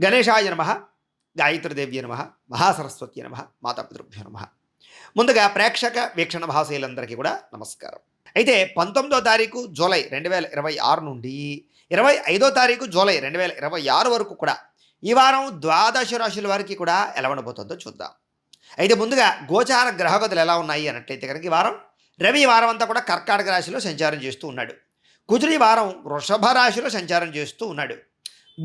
గణేశాయ నమః, గాయత్రీదేవ్యై నమః, మహాసరస్వత్యై నమః, మాతాపితృభ్యో నమః. ముందుగా ప్రేక్షక వీక్షణ భాషలందరికీ కూడా నమస్కారం. అయితే 19వ తారీఖు జూలై 2026 నుండి 25వ తారీఖు జూలై 2026 వరకు కూడా ఈ వారం ద్వాదశ రాశుల వారికి కూడా ఎలా ఉండబోతుందో చూద్దాం. అయితే ముందుగా గోచార గ్రహగతులు ఎలా ఉన్నాయి అన్నట్లయితే కనుక ఈ వారం రవి ఈ వారం అంతా కూడా కర్కాటక రాశిలో సంచారం చేస్తూ ఉన్నాడు. కుజుడు ఈ వారం వృషభ రాశిలో సంచారం చేస్తూ ఉన్నాడు.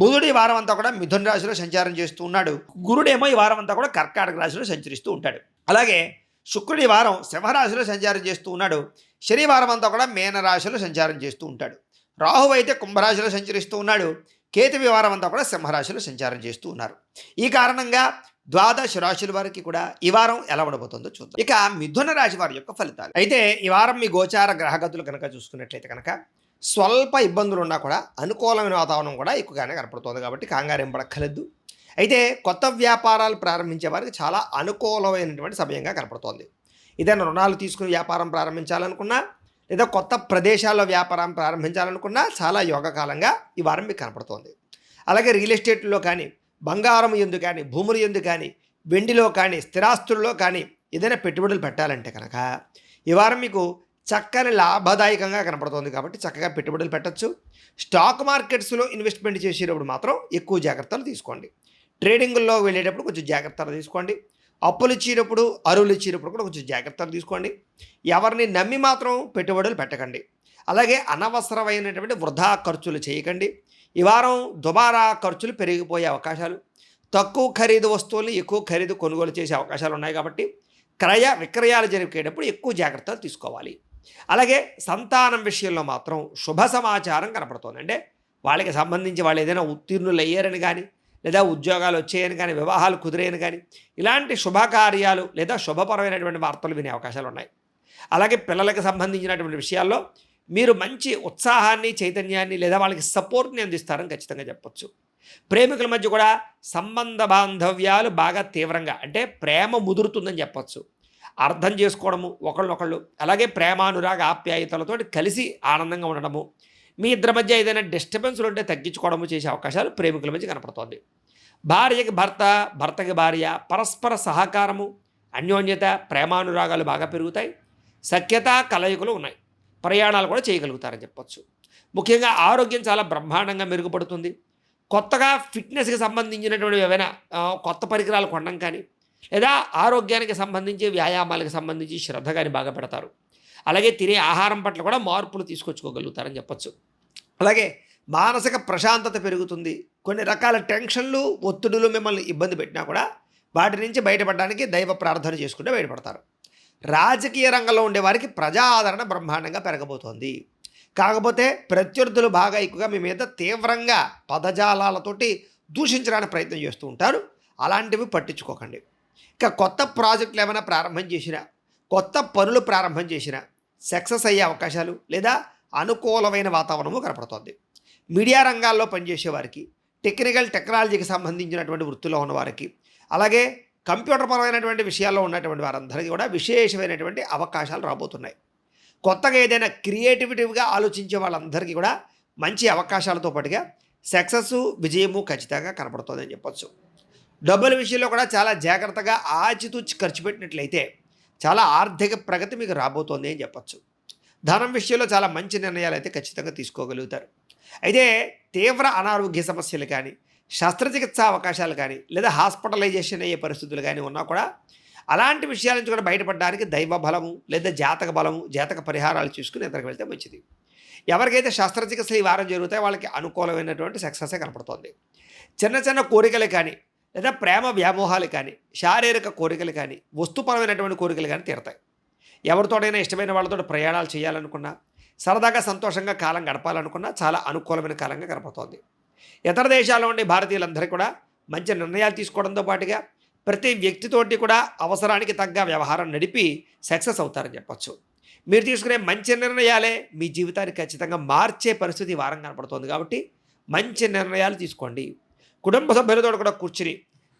బుధుడు ఈ వారం అంతా కూడా మిథున రాశిలో సంచారం చేస్తూ ఉన్నాడు. గురుడేమో ఈ వారం అంతా కూడా కర్కాటక రాశిలో సంచరిస్తూ ఉంటాడు. అలాగే శుక్రుడు ఈ వారం సింహరాశిలో సంచారం చేస్తూ ఉన్నాడు. శనివారం అంతా కూడా మీనరాశిలో సంచారం చేస్తూ ఉంటాడు. రాహువు అయితే కుంభరాశిలో సంచరిస్తూ ఉన్నాడు. కేతు ఈ వారం అంతా కూడా సింహరాశిలో సంచారం చేస్తూ ఉన్నారు. ఈ కారణంగా ద్వాదశ రాశుల వారికి కూడా ఈ వారం ఎలా ఉండబోతుందో చూద్దాం. ఇక మిథున రాశి వారి యొక్క ఫలితాలు. అయితే ఈ వారం మీ గోచార గ్రహగతులు కనుక చూసుకున్నట్లయితే కనుక స్వల్ప ఇబ్బందులు ఉన్నా కూడా అనుకూలమైన వాతావరణం కూడా ఎక్కువగానే కనపడుతుంది. కాబట్టి కంగారేం పడక్కర్లేదు. అయితే కొత్త వ్యాపారాలు ప్రారంభించే వారికి చాలా అనుకూలమైనటువంటి సమయంగా కనపడుతోంది. ఏదైనా రుణాలు తీసుకుని వ్యాపారం ప్రారంభించాలనుకున్నా లేదా కొత్త ప్రదేశాల్లో వ్యాపారం ప్రారంభించాలనుకున్నా చాలా యోగకాలంగా ఈ వారం మీకు కనపడుతోంది. అలాగే రియల్ ఎస్టేట్లో కానీ, బంగారం యందు కానీ, భూముల యందు కానీ, వెండిలో కానీ, స్థిరాస్తుల్లో కానీ ఏదైనా పెట్టుబడులు పెట్టాలంటే కనుక ఈ వారం మీకు చక్కని లాభదాయకంగా కనపడుతోంది. కాబట్టి చక్కగా పెట్టుబడులు పెట్టచ్చు. స్టాక్ మార్కెట్స్లో ఇన్వెస్ట్మెంట్ చేసేటప్పుడు మాత్రం ఎక్కువ జాగ్రత్తలు తీసుకోండి. ట్రేడింగుల్లో వెళ్ళేటప్పుడు కొంచెం జాగ్రత్తలు తీసుకోండి. అప్పులు ఇచ్చేటప్పుడు, అరువులు ఇచ్చేటప్పుడు కూడా కొంచెం జాగ్రత్తలు తీసుకోండి. ఎవరిని నమ్మి మాత్రం పెట్టుబడులు పెట్టకండి. అలాగే అనవసరమైనటువంటి వృధా ఖర్చులు చేయకండి. ఈ వారం దుబారా ఖర్చులు పెరిగిపోయే అవకాశాలు, తక్కువ ఖరీదు వస్తువుల్ని ఎక్కువ ఖరీదు కొనుగోలు చేసే అవకాశాలు ఉన్నాయి. కాబట్టి క్రయ విక్రయాలు జరిగేటప్పుడు ఎక్కువ జాగ్రత్తలు తీసుకోవాలి. అలాగే సంతానం విషయంలో మాత్రం శుభ సమాచారం కనపడుతుంది. అంటే వాళ్ళకి సంబంధించి వాళ్ళు ఏదైనా ఉత్తీర్ణులు అయ్యారని కానీ, లేదా ఉద్యోగాలు వచ్చాయని కానీ, వివాహాలు కుదిరేయని కానీ, ఇలాంటి శుభకార్యాలు లేదా శుభపరమైనటువంటి వార్తలు వినే అవకాశాలు ఉన్నాయి. అలాగే పిల్లలకు సంబంధించినటువంటి విషయాల్లో మీరు మంచి ఉత్సాహాన్ని, చైతన్యాన్ని లేదా వాళ్ళకి సపోర్ట్ని అందిస్తారని ఖచ్చితంగా చెప్పొచ్చు. ప్రేమికుల మధ్య కూడా సంబంధ బాంధవ్యాలు బాగా తీవ్రంగా, అంటే ప్రేమ ముదురుతుందని చెప్పొచ్చు. అర్థం చేసుకోవడము ఒకళ్ళొకళ్ళు, అలాగే ప్రేమానురాగ ఆప్యాయతలతో కలిసి ఆనందంగా ఉండడము, మీ ఇద్దరి మధ్య ఏదైనా డిస్టర్బెన్స్లు ఉంటే తగ్గించుకోవడము చేసే అవకాశాలు ప్రేమికుల మధ్య కనపడుతోంది. భార్యకి భర్త, భర్తకి భార్య పరస్పర సహకారము, అన్యోన్యత, ప్రేమానురాగాలు బాగా పెరుగుతాయి. సఖ్యత, కలయికలు ఉన్నాయి. ప్రయాణాలు కూడా చేయగలుగుతారని చెప్పొచ్చు. ముఖ్యంగా ఆరోగ్యం చాలా బ్రహ్మాండంగా మెరుగుపడుతుంది. కొత్తగా ఫిట్నెస్కి సంబంధించినటువంటి ఏవైనా కొత్త పరికరాలు కొనడం కానీ, లేదా ఆరోగ్యానికి సంబంధించి వ్యాయామాలకు సంబంధించి శ్రద్ధ కానీ బాగా పెడతారు. అలాగే తినే ఆహారం పట్ల కూడా మార్పులు తీసుకొచ్చుకోగలుగుతారని చెప్పొచ్చు. అలాగే మానసిక ప్రశాంతత పెరుగుతుంది. కొన్ని రకాల టెన్షన్లు, ఒత్తిడులు మిమ్మల్ని ఇబ్బంది పెట్టినా కూడా వాటి నుంచి బయటపడడానికి దైవ ప్రార్థన చేసుకుంటే బయటపడతారు. రాజకీయ రంగంలో ఉండే వారికి ప్రజా ఆదరణ బ్రహ్మాండంగా పెరగబోతోంది. కాకపోతే ప్రత్యర్థులు బాగా ఎక్కువగా మీ మీద తీవ్రంగా పదజాలాలతోటి దూషించడానికి ప్రయత్నం చేస్తూ ఉంటారు. అలాంటివి పట్టించుకోకండి. ఇక కొత్త ప్రాజెక్టులు ఏమైనా ప్రారంభం చేసినా, కొత్త పనులు ప్రారంభం చేసినా సక్సెస్ అయ్యే అవకాశాలు లేదా అనుకూలమైన వాతావరణము కనపడుతోంది. మీడియా రంగాల్లో పనిచేసే వారికి, టెక్నాలజీకి సంబంధించినటువంటి వృత్తిలో ఉన్నవారికి, అలాగే కంప్యూటర్ పరమైనటువంటి విషయాల్లో ఉన్నటువంటి వారందరికీ కూడా విశేషమైనటువంటి అవకాశాలు రాబోతున్నాయి. కొత్తగా ఏదైనా క్రియేటివిటీగా ఆలోచించే వాళ్ళందరికీ కూడా మంచి అవకాశాలతో పాటుగా సక్సెస్, విజయము ఖచ్చితంగా కనపడుతుందని చెప్పొచ్చు. డబ్బుల విషయంలో కూడా చాలా జాగ్రత్తగా ఆచితూచి ఖర్చు పెట్టినట్లయితే చాలా ఆర్థిక ప్రగతి మీకు రాబోతోంది అని చెప్పొచ్చు. ధనం విషయంలో చాలా మంచి నిర్ణయాలు అయితే ఖచ్చితంగా తీసుకోగలుగుతారు. అయితే తీవ్ర అనారోగ్య సమస్యలు కానీ, శస్త్రచికిత్స అవకాశాలు కానీ, లేదా హాస్పిటలైజేషన్ అయ్యే పరిస్థితులు కానీ ఉన్నా కూడా అలాంటి విషయాల నుంచి కూడా బయటపడడానికి దైవ బలము లేదా జాతక బలము, జాతక పరిహారాలు చూసుకుని ఎదురుకు వెళ్తే మంచిది. ఎవరికైతే శస్త్రచికిత్సలు ఈ వారం జరుగుతాయో వాళ్ళకి అనుకూలమైనటువంటి సక్సెసే కనపడుతోంది. చిన్న చిన్న కోరికలు కానీ, లేదా ప్రేమ వ్యామోహాలు కానీ, శారీరక కోరికలు కానీ, వస్తుపరమైనటువంటి కోరికలు కానీ తీరతాయి. ఎవరితోటైనా ఇష్టమైన వాళ్ళతో ప్రయాణాలు చేయాలనుకున్నా, సరదాగా సంతోషంగా కాలం గడపాలనుకున్నా చాలా అనుకూలమైన కాలంగా కనపడుతోంది. ఇతర దేశాల్లో ఉండే భారతీయులందరికీ కూడా మంచి నిర్ణయాలు తీసుకోవడంతో పాటుగా ప్రతి వ్యక్తితోటి కూడా అవసరానికి తగ్గ వ్యవహారం నడిపి సక్సెస్ అవుతారని చెప్పొచ్చు. మీరు తీసుకునే మంచి నిర్ణయాలే మీ జీవితాన్ని ఖచ్చితంగా మార్చే పరిస్థితి వారం కనపడుతోంది. కాబట్టి మంచి నిర్ణయాలు తీసుకోండి. కుటుంబ సభ్యులతో కూడా కూర్చుని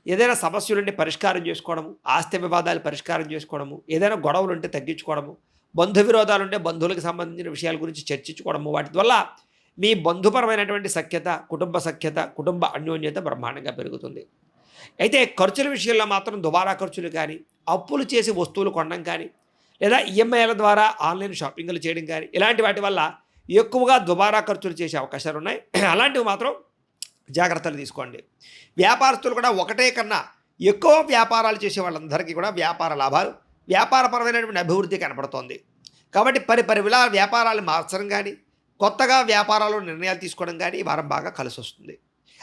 ఏదైనా సమస్యలుంటే పరిష్కారం చేసుకోవడము, ఆస్తి వివాదాలు పరిష్కారం చేసుకోవడము, ఏదైనా గొడవలు ఉంటే తగ్గించుకోవడము, బంధు విరోధాలు ఉంటే బంధువులకు సంబంధించిన విషయాల గురించి చర్చించుకోవడము, వాటి వల్ల మీ బంధుపరమైనటువంటి సఖ్యత, కుటుంబ అన్యోన్యత బ్రహ్మాండంగా పెరుగుతుంది. అయితే ఖర్చుల విషయంలో మాత్రం దుబారా ఖర్చులు కానీ, అప్పులు చేసి వస్తువులు కొనడం కానీ, లేదా ఈఎంఐల ద్వారా ఆన్‌లైన్ షాపింగ్‌లు చేయడం కానీ, ఇలాంటి వాటి వల్ల ఎక్కువగా దుబారా ఖర్చులు చేసే అవకాశాలున్నాయి. అలాంటివి మాత్రం జాగ్రత్తలు తీసుకోండి. వ్యాపారస్తులు కూడా ఒకటే కన్నా ఎక్కువ వ్యాపారాలు చేసే వాళ్ళందరికీ కూడా వ్యాపార లాభాలు, వ్యాపారపరమైనటువంటి అభివృద్ధి కనపడుతోంది. కాబట్టి పరివిలా వ్యాపారాలు మార్చడం కానీ, కొత్తగా వ్యాపారాల్లో నిర్ణయాలు తీసుకోవడం కానీ ఈ వారం బాగా కలిసొస్తుంది.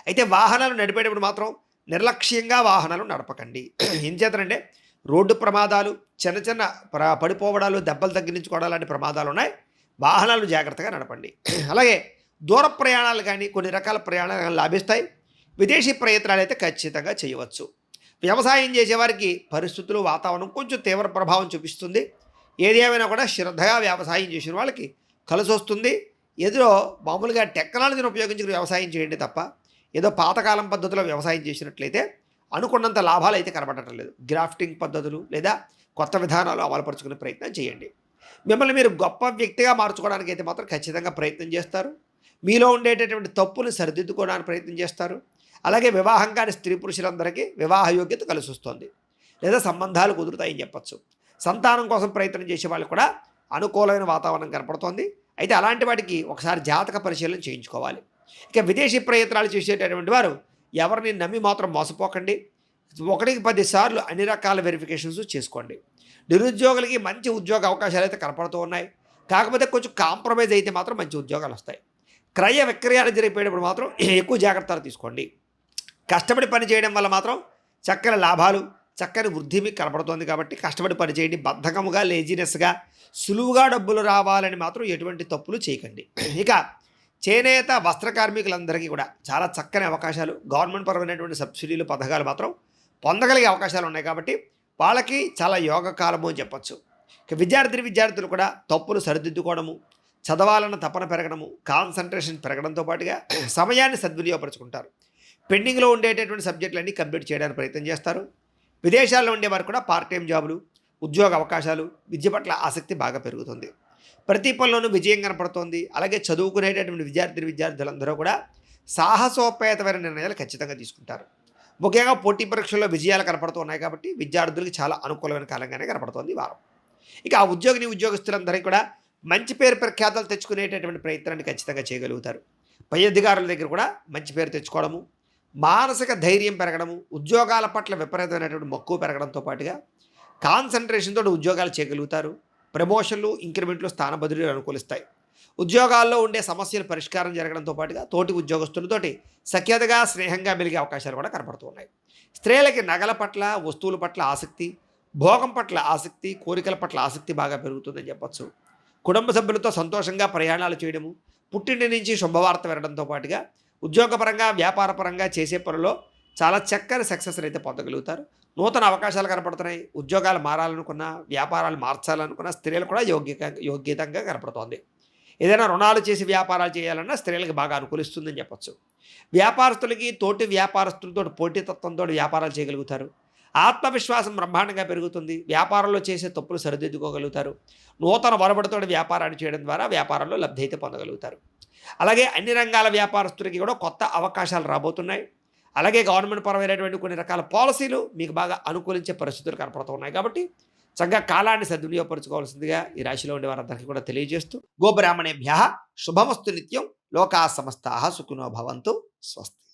అయితే వాహనాలు నడిపేటప్పుడు మాత్రం నిర్లక్ష్యంగా వాహనాలు నడపకండి. ఏం చేతనంటే రోడ్డు ప్రమాదాలు, చిన్న చిన్న పడిపోవడాలు, దెబ్బలు తగ్గించుకోవడం లాంటి ప్రమాదాలు ఉన్నాయి. వాహనాలు జాగ్రత్తగా నడపండి. అలాగే దూర ప్రయాణాలు కానీ, కొన్ని రకాల ప్రయాణాలు కానీ లాభిస్తాయి. విదేశీ ప్రయత్నాలు అయితే ఖచ్చితంగా చేయవచ్చు. వ్యవసాయం చేసేవారికి పరిస్థితులు, వాతావరణం కొంచెం తీవ్ర ప్రభావం చూపిస్తుంది. ఏది ఏమైనా కూడా శ్రద్ధగా వ్యవసాయం చేసిన వాళ్ళకి కలిసి వస్తుంది. ఏదో మామూలుగా టెక్నాలజీని ఉపయోగించుకుని వ్యవసాయం చేయండి తప్ప, ఏదో పాతకాలం పద్ధతిలో వ్యవసాయం చేసినట్లయితే అనుకున్నంత లాభాలు అయితే కనబడటం లేదు. గ్రాఫ్టింగ్ పద్ధతులు లేదా కొత్త విధానాలు అమలుపరుచుకునే ప్రయత్నం చేయండి. మిమ్మల్ని మీరు గొప్ప వ్యక్తిగా మార్చుకోవడానికి అయితే మాత్రం ఖచ్చితంగా ప్రయత్నం చేస్తారు. మీలో ఉండేటటువంటి తప్పులు సరిదిద్దుకోవడానికి ప్రయత్నం చేస్తారు. అలాగే వివాహం కాని స్త్రీ పురుషులందరికీ వివాహ యోగ్యత కలిసి వస్తుంది, లేదా సంబంధాలు కుదురుతాయని చెప్పచ్చు. సంతానం కోసం ప్రయత్నం చేసే వాళ్ళు కూడా అనుకూలమైన వాతావరణం కనపడుతోంది. అయితే అలాంటి వాటికి ఒకసారి జాతక పరిశీలన చేయించుకోవాలి. ఇక విదేశీ ప్రయత్నాలు చేసేటటువంటి వారు ఎవరిని నమ్మి మాత్రం మోసపోకండి. 1కి 10 సార్లు అన్ని రకాల వెరిఫికేషన్స్ చేసుకోండి. నిరుద్యోగులకి మంచి ఉద్యోగ అవకాశాలు అయితే కనపడుతూ ఉన్నాయి. కాకపోతే కొంచెం కాంప్రమైజ్ అయితే మాత్రం మంచి ఉద్యోగాలు వస్తాయి. క్రయ విక్రయాలు జరిపేటప్పుడు మాత్రం ఎక్కువ జాగ్రత్తలు తీసుకోండి. కష్టపడి పని చేయడం వల్ల మాత్రం చక్కని లాభాలు, చక్కని వృద్ధి మీకు కనపడుతోంది. కాబట్టి కష్టపడి పని చేయండి. బద్ధకముగా, లేజినెస్గా, సులువుగా డబ్బులు రావాలని మాత్రం ఎటువంటి తప్పులు చేయకండి. ఇక చేనేత వస్త్ర కార్మికులందరికీ కూడా చాలా చక్కని అవకాశాలు, గవర్నమెంట్ పరమైనటువంటి సబ్సిడీలు, పథకాలు మాత్రం పొందగలిగే అవకాశాలు ఉన్నాయి. కాబట్టి వాళ్ళకి చాలా యోగకాలము అని చెప్పచ్చు. ఇక విద్యార్థులు కూడా తప్పులు సరిదిద్దుకోవడము, చదవాలన్న తపన పెరగడము, కాన్సన్ట్రేషన్ పెరగడంతో పాటుగా సమయాన్ని సద్వినియోగపరుచుకుంటారు. పెండింగ్లో ఉండేటటువంటి సబ్జెక్టులన్నీ కంప్లీట్ చేయడానికి ప్రయత్నం చేస్తారు. విదేశాల్లో ఉండేవారు కూడా పార్ట్ టైం జాబులు, ఉద్యోగ అవకాశాలు, విద్య పట్ల ఆసక్తి బాగా పెరుగుతుంది. ప్రతి పనిలోనూ విజయం కనపడుతోంది. అలాగే చదువుకునేటటువంటి విద్యార్థులందరూ కూడా సాహసోపేతమైన నిర్ణయాలు ఖచ్చితంగా తీసుకుంటారు. ముఖ్యంగా పోటీ పరీక్షల్లో విజయాలు కనపడుతూ ఉన్నాయి. కాబట్టి విద్యార్థులకి చాలా అనుకూలమైన కాలంగానే కనపడుతోంది ఈ వారం. ఇక ఆ ఉద్యోగస్తులందరికీ కూడా మంచి పేరు ప్రఖ్యాతలు తెచ్చుకునేటటువంటి ప్రయత్నాన్ని ఖచ్చితంగా చేయగలుగుతారు. పై అధికారుల దగ్గర కూడా మంచి పేరు తెచ్చుకోవడము, మానసిక ధైర్యం పెరగడము, ఉద్యోగాల పట్ల విపరీతమైనటువంటి మక్కువ పెరగడంతో పాటుగా కాన్సన్ట్రేషన్తో ఉద్యోగాలు చేయగలుగుతారు. ప్రమోషన్లు, ఇంక్రిమెంట్లు, స్థాన బదిలీలు అనుకూలిస్తాయి. ఉద్యోగాల్లో ఉండే సమస్యల పరిష్కారం జరగడంతో పాటుగా తోటి ఉద్యోగస్తులతోటి సఖ్యతగా, స్నేహంగా మెలిగే అవకాశాలు కూడా కనపడుతూ ఉన్నాయి. స్త్రీలకి నగల పట్ల, వస్తువుల పట్ల ఆసక్తి, భోగం పట్ల ఆసక్తి, కోరికల పట్ల ఆసక్తి బాగా పెరుగుతుందని చెప్పచ్చు. కుటుంబ సభ్యులతో సంతోషంగా ప్రయాణాలు చేయడము, పుట్టింటి నుంచి శుభవార్త వినడంతో పాటుగా ఉద్యోగపరంగా, వ్యాపారపరంగా చేసే పనుల్లో చాలా చక్కని సక్సెస్ అయితే పొందగలుగుతారు. నూతన అవకాశాలు కనపడుతున్నాయి. ఉద్యోగాలు మారాలనుకున్నా, వ్యాపారాలు మార్చాలనుకున్న స్త్రీలు కూడా యోగ్యతంగా కనపడుతోంది. ఏదైనా రుణాలు చేసి వ్యాపారాలు చేయాలన్నా స్త్రీలకు బాగా అనుకూలిస్తుందని చెప్పచ్చు. వ్యాపారస్తులకి తోటి వ్యాపారస్తులతో పోటీతత్వంతో వ్యాపారాలు చేయగలుగుతారు. ఆత్మవిశ్వాసం బ్రహ్మాండంగా పెరుగుతుంది. వ్యాపారంలో చేసే తప్పులు సరిదిద్దుకోగలుగుతారు. నూతన వరబడితో వ్యాపారాన్ని చేయడం ద్వారా వ్యాపారంలో లబ్ధి అయితే పొందగలుగుతారు. అలాగే అన్ని రంగాల వ్యాపారస్తులకి కూడా కొత్త అవకాశాలు రాబోతున్నాయి. అలాగే గవర్నమెంట్ పరమైనటువంటి కొన్ని రకాల పాలసీలు మీకు బాగా అనుకూలించే పరిస్థితులు కనపడుతూ ఉన్నాయి. కాబట్టి చక్కగా కాలాన్ని సద్వినియోగపరచుకోవాల్సిందిగా ఈ రాశిలో ఉండే వారందరికీ కూడా తెలియజేస్తూ, గోబ్రాహ్మణేభ్యః శుభమస్తు నిత్యం. లోకా సమస్తాః సుఖినో భవంతు. స్వస్తి.